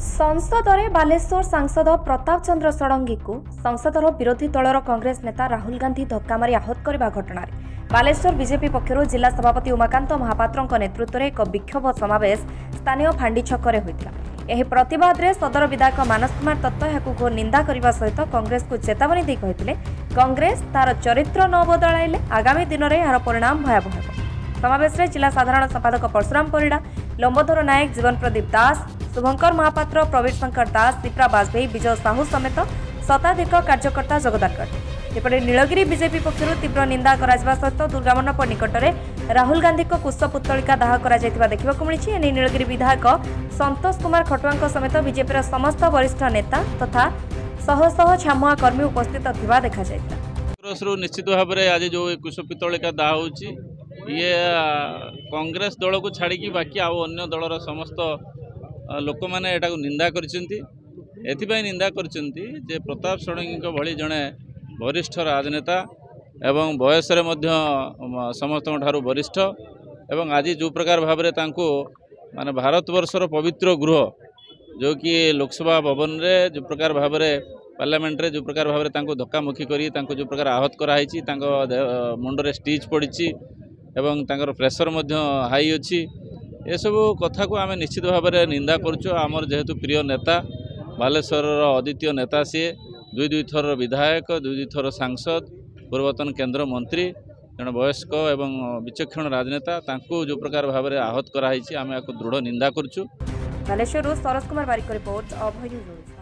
संसद में बालेश्वर सांसद प्रताप चंद्र षडंगी को संसदर विरोधी दलर कांग्रेस नेता राहुल गांधी धक्का मारी आहत करने घटना बालेश्वर बीजेपी पक्षर जिला सभापति उमाकांत महापात्र नेतृत्व में एक विक्षोभ समावेश स्थानीय फांडी छकरे होता। यह प्रतिवाद में सदर विधायक मानस कुमार दत्त यह घोर निंदा करने सहित कांग्रेस को चेतावनी दी कहते कांग्रेस तार चरित्र न बदलाइले आगामी दिन में यार परिणाम भयावह हो। समावेश में जिला साधारण संपादक परशुराम परिड़ा, लंबोधर नायक, जीवन प्रदीप दास, शुभंकर महापात्र, प्रवीण शंकर दास, दीप्रा बाजपेयी, विजय साहू समेत शताधिक कार्यकर्ता जोगदान करते। एपटे नीलगिरी बीजेपी पक्षर तीव्र निंदा सहित दुर्गामंडप निकट में राहुल गांधी को कुशपुतलिका दाह देखा मिली। नीलगिरी विधायक संतोष कुमार खटुआ समेत बीजेपी समस्त वरिष्ठ नेता तथा शह शह छामुआ कर्मी उपस्थित थिबा देखा जायता। निश्चित भाव में आज जो कुशपुतलिका दाह होची ये कांग्रेस दल को छाड़ी बाकी अन्य दलर समस्त लोक मैंने एटा को निंदा करछंती। एथिपाई निंदा करछंती जे प्रताप षडंगी भली जड़े वरिष्ठ राजनेता एवं बयस समस्त वरिष्ठ एवं आज जो प्रकार भाव में माने भारतवर्षर पवित्र गृह जो कि लोकसभा भवन रे जो प्रकार भाव में पार्लियामेंट रे जो प्रकार भाव में धक्कामुखी करी जो प्रकार आहत कराई मुंडरे स्टिच पड़ी एवं तांकर प्रेशर हाई अच्छी ये सब कथा को आम निश्चित भाव में निंदा करुँ। आमर जेहेतु प्रिय नेता बालेश्वर अद्वितीय नेता सी दुई थर विधायक दुई थर सांसद पूर्वतन केंद्र मंत्री जन वयस्क एवं विचक्षण राजनेता तांको जो प्रकार भाव में आहत कराई आम या दृढ़ निंदा करुँ। बालेश्वर सरस कुमार बारिक रिपोर्ट अभय न्यूज।